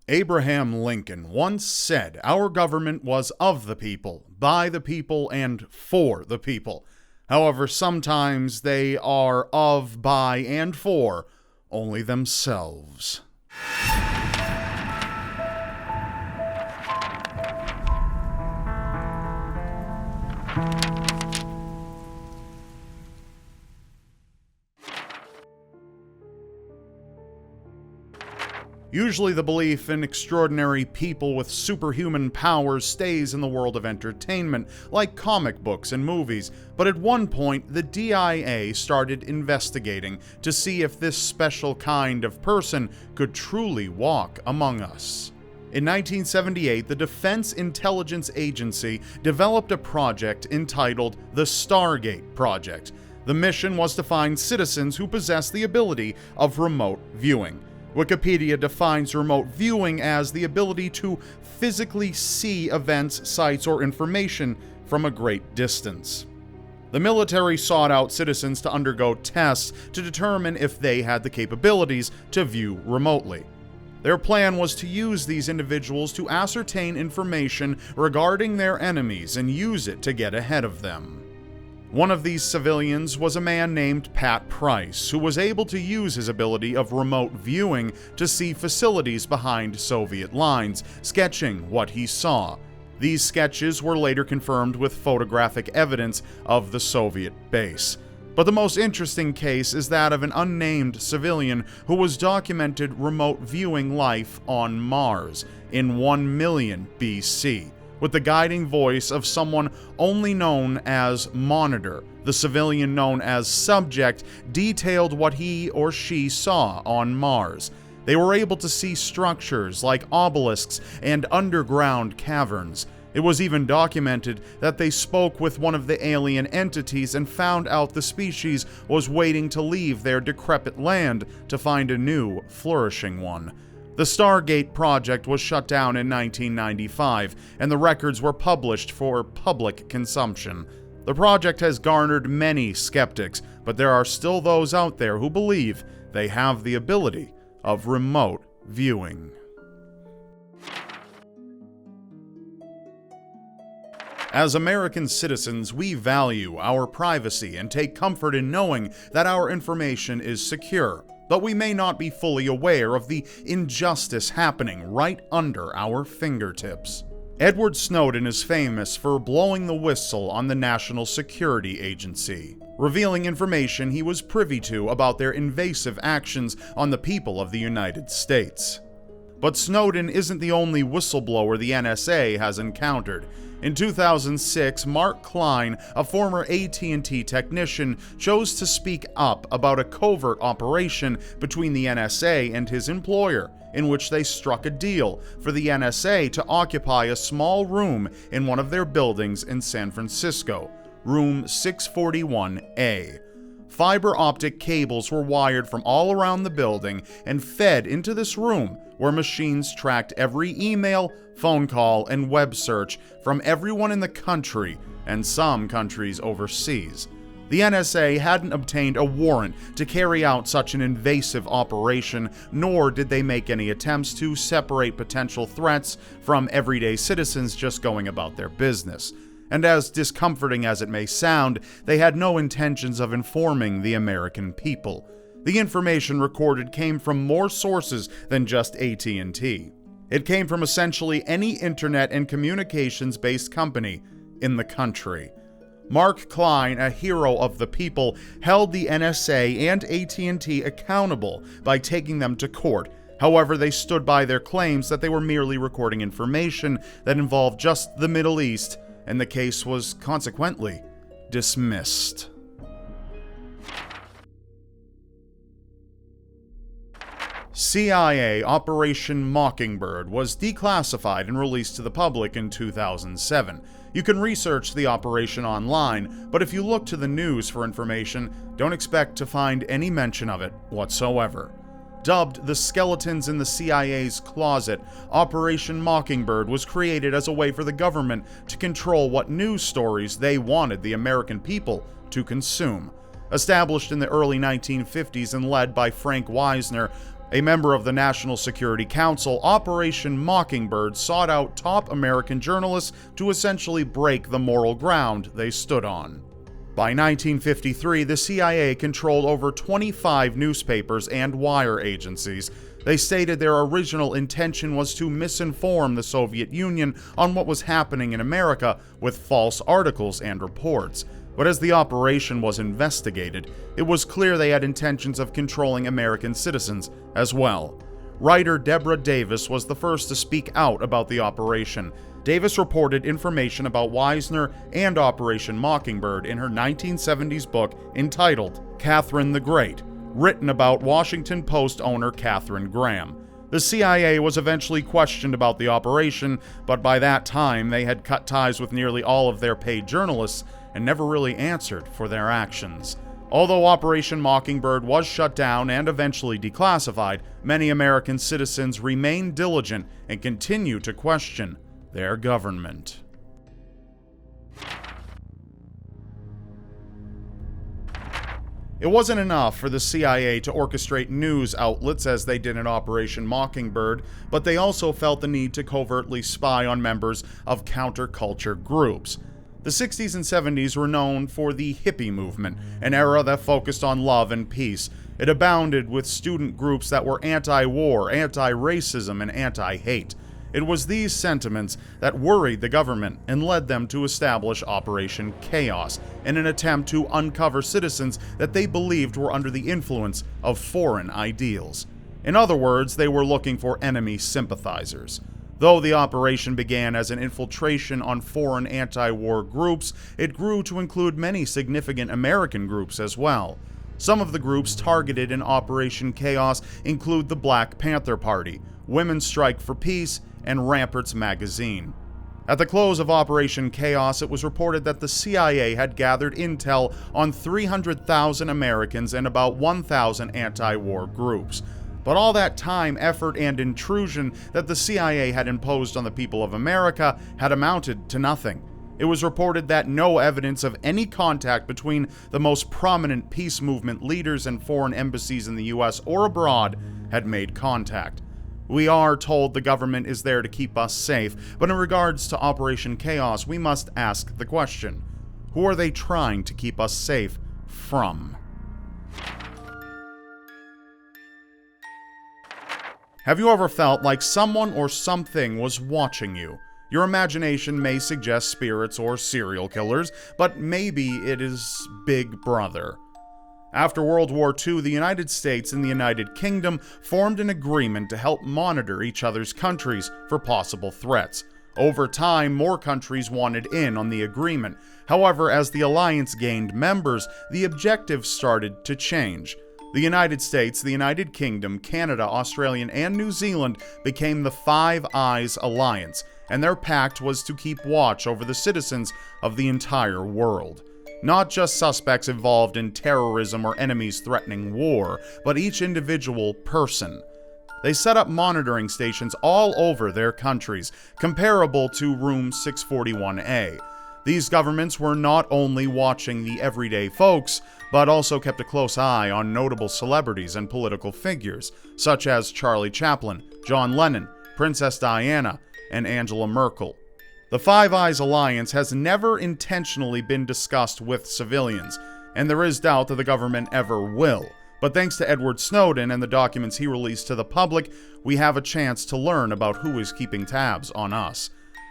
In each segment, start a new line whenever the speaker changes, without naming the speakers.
Abraham Lincoln once said, "Our government was of the people, by the people, and for the people." However, sometimes they are of, by, and for only themselves. Usually the belief in extraordinary people with superhuman powers stays in the world of entertainment, like comic books and movies, but at one point the DIA started investigating to see if this special kind of person could truly walk among us. In 1978, the Defense Intelligence Agency developed a project entitled the Stargate Project. The mission was to find citizens who possess the ability of remote viewing. Wikipedia defines remote viewing as the ability to physically see events, sites, or information from a great distance. The military sought out citizens to undergo tests to determine if they had the capabilities to view remotely. Their plan was to use these individuals to ascertain information regarding their enemies and use it to get ahead of them. One of these civilians was a man named Pat Price, who was able to use his ability of remote viewing to see facilities behind Soviet lines, sketching what he saw. These sketches were later confirmed with photographic evidence of the Soviet base. But the most interesting case is that of an unnamed civilian who was documented remote viewing life on Mars in 1 million BC. With the guiding voice of someone only known as Monitor. The civilian known as Subject detailed what he or she saw on Mars. They were able to see structures like obelisks and underground caverns. It was even documented that they spoke with one of the alien entities and found out the species was waiting to leave their decrepit land to find a new, flourishing one. The Stargate Project was shut down in 1995, and the records were published for public consumption. The project has garnered many skeptics, but there are still those out there who believe they have the ability of remote viewing. As American citizens, we value our privacy and take comfort in knowing that our information is secure. But we may not be fully aware of the injustice happening right under our fingertips. Edward Snowden is famous for blowing the whistle on the National Security Agency, revealing information he was privy to about their invasive actions on the people of the United States. But Snowden isn't the only whistleblower the NSA has encountered. In 2006, Mark Klein, a former AT&T technician, chose to speak up about a covert operation between the NSA and his employer, in which they struck a deal for the NSA to occupy a small room in one of their buildings in San Francisco, room 641A. Fiber optic cables were wired from all around the building and fed into this room, where machines tracked every email, phone call, and web search from everyone in the country and some countries overseas. The NSA hadn't obtained a warrant to carry out such an invasive operation, nor did they make any attempts to separate potential threats from everyday citizens just going about their business. And as discomforting as it may sound, they had no intentions of informing the American people. The information recorded came from more sources than just AT&T. It came from essentially any internet and communications-based company in the country. Mark Klein, a hero of the people, held the NSA and AT&T accountable by taking them to court. However, they stood by their claims that they were merely recording information that involved just the Middle East, and the case was consequently dismissed. CIA Operation Mockingbird was declassified and released to the public in 2007. You can research the operation online, but if you look to the news for information, don't expect to find any mention of it whatsoever. Dubbed the Skeletons in the CIA's Closet, Operation Mockingbird was created as a way for the government to control what news stories they wanted the American people to consume. Established in the early 1950s and led by Frank Wisner, A member of the National Security Council, Operation Mockingbird sought out top American journalists to essentially break the moral ground they stood on. By 1953, the CIA controlled over 25 newspapers and wire agencies. They stated their original intention was to misinform the Soviet Union on what was happening in America with false articles and reports. But as the operation was investigated, it was clear they had intentions of controlling American citizens as well. Writer Deborah Davis was the first to speak out about the operation. Davis reported information about Wisner and Operation Mockingbird in her 1970s book entitled Catherine the Great, written about Washington Post owner Katharine Graham. The CIA was eventually questioned about the operation, but by that time they had cut ties with nearly all of their paid journalists and never really answered for their actions. Although Operation Mockingbird was shut down and eventually declassified, many American citizens remain diligent and continue to question their government. It wasn't enough for the CIA to orchestrate news outlets as they did in Operation Mockingbird, but they also felt the need to covertly spy on members of counterculture groups. The 60s and 70s were known for the hippie movement, an era that focused on love and peace. It abounded with student groups that were anti-war, anti-racism, and anti-hate. It was these sentiments that worried the government and led them to establish Operation Chaos in an attempt to uncover citizens that they believed were under the influence of foreign ideals. In other words, they were looking for enemy sympathizers. Though the operation began as an infiltration on foreign anti-war groups, it grew to include many significant American groups as well. Some of the groups targeted in Operation Chaos include the Black Panther Party, Women's Strike for Peace, and Ramparts magazine. At the close of Operation Chaos, it was reported that the CIA had gathered intel on 300,000 Americans and about 1,000 anti-war groups. But all that time, effort, and intrusion that the CIA had imposed on the people of America had amounted to nothing. It was reported that no evidence of any contact between the most prominent peace movement leaders and foreign embassies in the US or abroad had made contact. We are told the government is there to keep us safe, but in regards to Operation Chaos, we must ask the question: who are they trying to keep us safe from? Have you ever felt like someone or something was watching you? Your imagination may suggest spirits or serial killers, but maybe it is Big Brother. After World War II, the United States and the United Kingdom formed an agreement to help monitor each other's countries for possible threats. Over time, more countries wanted in on the agreement. However, as the alliance gained members, the objectives started to change. The United States, the United Kingdom, Canada, Australia, and New Zealand became the Five Eyes Alliance, and their pact was to keep watch over the citizens of the entire world. Not just suspects involved in terrorism or enemies threatening war, but each individual person. They set up monitoring stations all over their countries, comparable to Room 641A. These governments were not only watching the everyday folks, but also kept a close eye on notable celebrities and political figures, such as Charlie Chaplin, John Lennon, Princess Diana, and Angela Merkel. The Five Eyes Alliance has never intentionally been discussed with civilians, and there is doubt that the government ever will. But thanks to Edward Snowden and the documents he released to the public, we have a chance to learn about who is keeping tabs on us.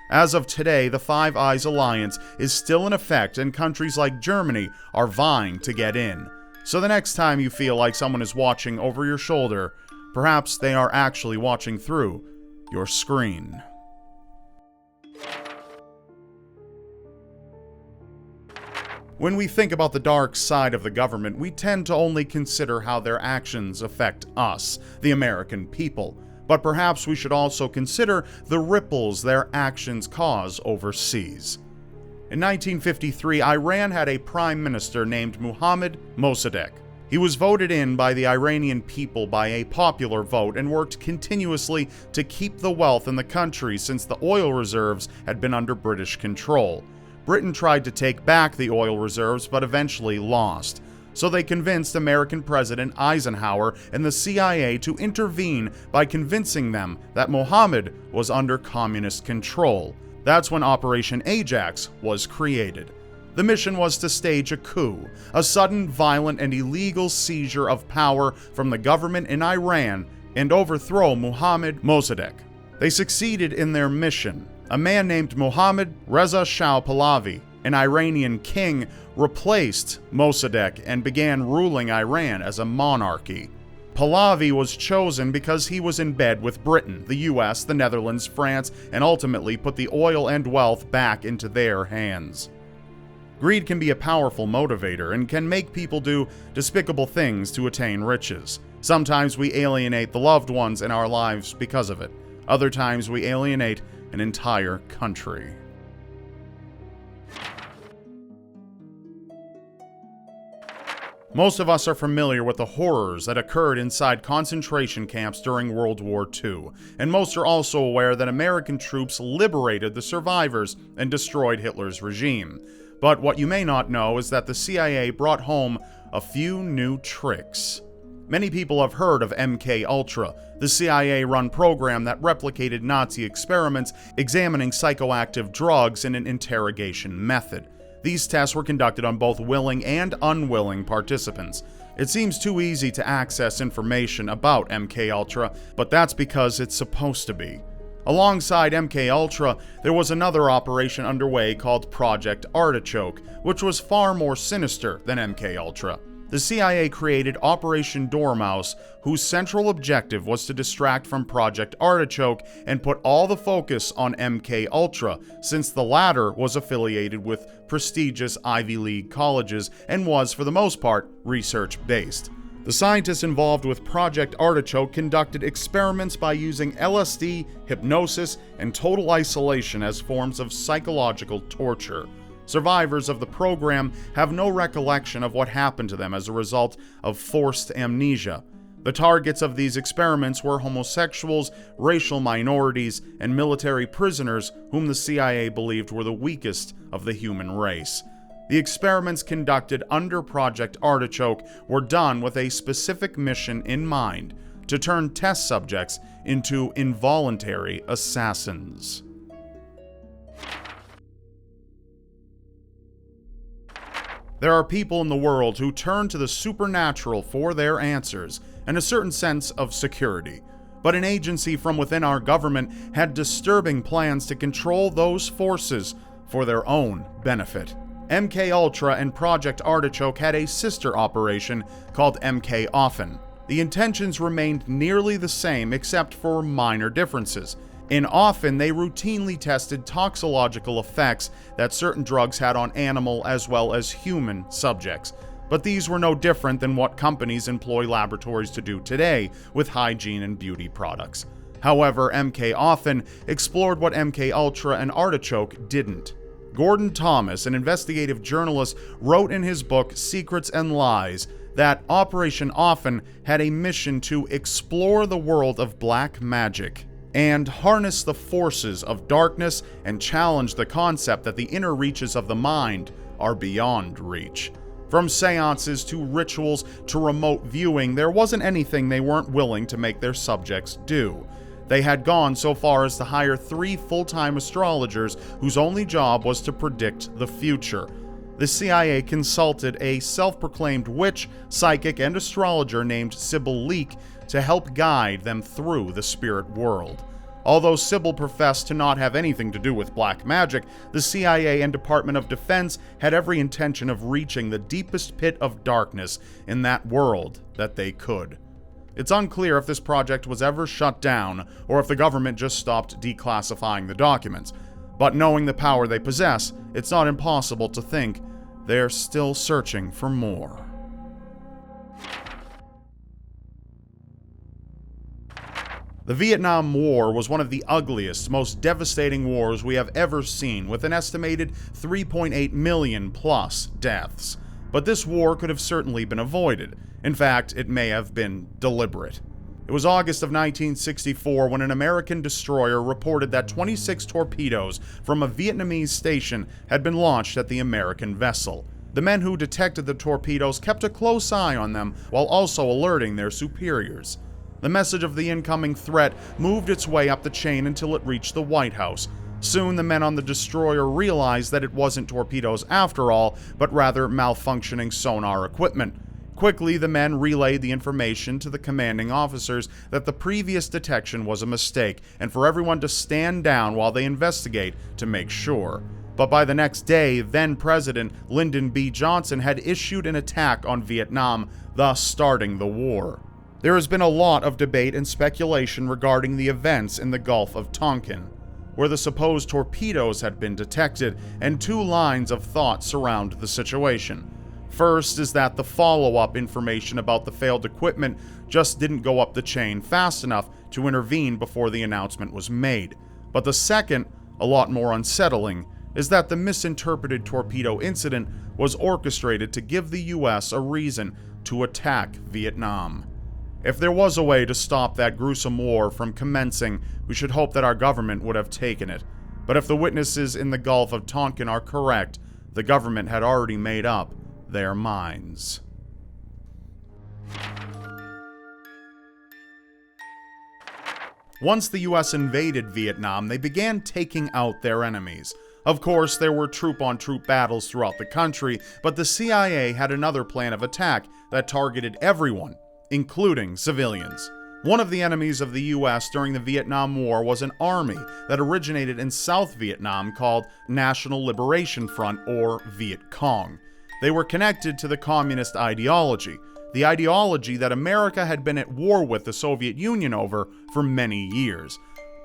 As of today, the Five Eyes Alliance is still in effect, and countries like Germany are vying to get in. So the next time you feel like someone is watching over your shoulder, perhaps they are actually watching through your screen. When we think about the dark side of the government, we tend to only consider how their actions affect us, the American people. But perhaps we should also consider the ripples their actions cause overseas. In 1953, Iran had a prime minister named Mohammad Mossadegh. He was voted in by the Iranian people by a popular vote and worked continuously to keep the wealth in the country since the oil reserves had been under British control. Britain tried to take back the oil reserves but eventually lost. so they convinced American President Eisenhower and the CIA to intervene by convincing them that Mohammed was under communist control. That's when Operation Ajax was created. The mission was to stage a coup, a sudden, violent, and illegal seizure of power from the government in Iran, and overthrow Mohammad Mossadegh. They succeeded in their mission. A man named Mohammad Reza Shah Pahlavi, an Iranian king, replaced Mossadegh and began ruling Iran as a monarchy. Pahlavi was chosen because he was in bed with Britain, the US, the Netherlands, France, and ultimately put the oil and wealth back into their hands. Greed can be a powerful motivator and can make people do despicable things to attain riches. Sometimes we alienate the loved ones in our lives because of it. Other times we alienate an entire country. Most of us are familiar with the horrors that occurred inside concentration camps during World War II, and most are also aware that American troops liberated the survivors and destroyed Hitler's regime. But what you may not know is that the CIA brought home a few new tricks. Many people have heard of MKUltra, the CIA-run program that replicated Nazi experiments examining psychoactive drugs in an interrogation method. These tests were conducted on both willing and unwilling participants. It seems too easy to access information about MKUltra, but that's because it's supposed to be. Alongside MKUltra, there was another operation underway called Project Artichoke, which was far more sinister than MKUltra. The CIA created Operation Dormouse, whose central objective was to distract from Project Artichoke and put all the focus on MKUltra, since the latter was affiliated with prestigious Ivy League colleges and was, for the most part, research-based. The scientists involved with Project Artichoke conducted experiments by using LSD, hypnosis, and total isolation as forms of psychological torture. Survivors of the program have no recollection of what happened to them as a result of forced amnesia. The targets of these experiments were homosexuals, racial minorities, and military prisoners whom the CIA believed were the weakest of the human race. The experiments conducted under Project Artichoke were done with a specific mission in mind: to turn test subjects into involuntary assassins. There are people in the world who turn to the supernatural for their answers and a certain sense of security. But an agency from within our government had disturbing plans to control those forces for their own benefit. MKUltra and Project Artichoke had a sister operation called MKOften. The intentions remained nearly the same except for minor differences. In Often, they routinely tested toxicological effects that certain drugs had on animal as well as human subjects. But these were no different than what companies employ laboratories to do today with hygiene and beauty products. However, MKOften explored what MKUltra and Artichoke didn't. Gordon Thomas, an investigative journalist, wrote in his book Secrets and Lies that Operation Often had a mission to explore the world of black magic and harness the forces of darkness and challenge the concept that the inner reaches of the mind are beyond reach. From seances to rituals to remote viewing, there wasn't anything they weren't willing to make their subjects do. They had gone so far as to hire 3 full-time astrologers whose only job was to predict the future. The CIA consulted a self-proclaimed witch, psychic, and astrologer named Sybil Leek to help guide them through the spirit world. Although Sybil professed to not have anything to do with black magic, the CIA and Department of Defense had every intention of reaching the deepest pit of darkness in that world that they could. It's unclear if this project was ever shut down or if the government just stopped declassifying the documents. But knowing the power they possess, it's not impossible to think they're still searching for more. The Vietnam War was one of the ugliest, most devastating wars we have ever seen, with an estimated 3.8 million plus deaths. But this war could have certainly been avoided. In fact, it may have been deliberate. It was August of 1964 when an American destroyer reported that 26 torpedoes from a Vietnamese station had been launched at the American vessel. The men who detected the torpedoes kept a close eye on them while also alerting their superiors. The message of the incoming threat moved its way up the chain until it reached the White House. Soon, the men on the destroyer realized that it wasn't torpedoes after all, but rather malfunctioning sonar equipment. Quickly, the men relayed the information to the commanding officers that the previous detection was a mistake, and for everyone to stand down while they investigate to make sure. But by the next day, then-President Lyndon B. Johnson had issued an attack on Vietnam, thus starting the war. There has been a lot of debate and speculation regarding the events in the Gulf of Tonkin, where the supposed torpedoes had been detected, and two lines of thought surround the situation. First is that the follow-up information about the failed equipment just didn't go up the chain fast enough to intervene before the announcement was made. But the second, a lot more unsettling, is that the misinterpreted torpedo incident was orchestrated to give the US a reason to attack Vietnam. If there was a way to stop that gruesome war from commencing, we should hope that our government would have taken it. But if the witnesses in the Gulf of Tonkin are correct, the government had already made up their minds. Once the US invaded Vietnam, they began taking out their enemies. Of course, there were troop-on-troop battles throughout the country, but the CIA had another plan of attack that targeted everyone, including civilians. One of the enemies of the US during the Vietnam War was an army that originated in South Vietnam called National Liberation Front, or Viet Cong. They were connected to the communist ideology, the ideology that America had been at war with the Soviet Union over for many years.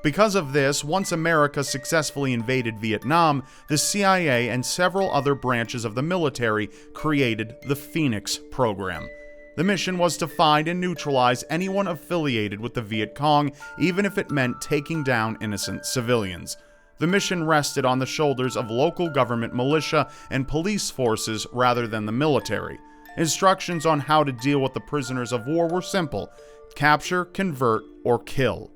Because of this, once America successfully invaded Vietnam, the CIA and several other branches of the military created the Phoenix program. The mission was to find and neutralize anyone affiliated with the Viet Cong, even if it meant taking down innocent civilians. The mission rested on the shoulders of local government militia and police forces rather than the military. Instructions on how to deal with the prisoners of war were simple: capture, convert, or kill.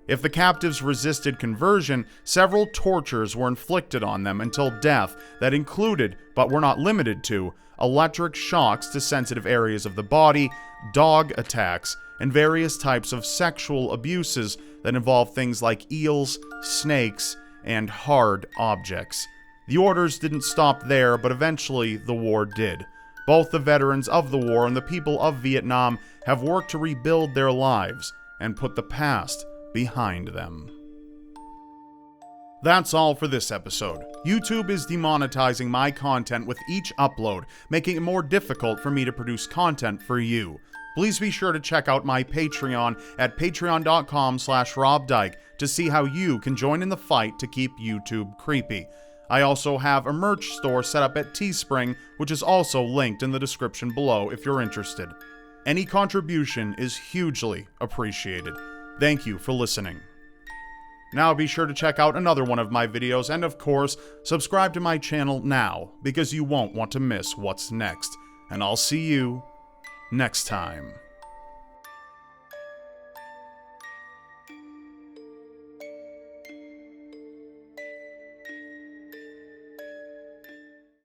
If the captives resisted conversion, several tortures were inflicted on them until death that included, but were not limited to, electric shocks to sensitive areas of the body, dog attacks, and various types of sexual abuses that involve things like eels, snakes, and hard objects. The orders didn't stop there, but eventually the war did. Both the veterans of the war and the people of Vietnam have worked to rebuild their lives and put the past behind them. That's all for this episode. YouTube is demonetizing my content with each upload, making it more difficult for me to produce content for you. Please be sure to check out my Patreon at patreon.com/RobDyke to see how you can join in the fight to keep YouTube creepy. I also have a merch store set up at Teespring, which is also linked in the description below if you're interested. Any contribution is hugely appreciated. Thank you for listening. Now be sure to check out another one of my videos, and of course, subscribe to my channel now, because you won't want to miss what's next. And I'll see you next time.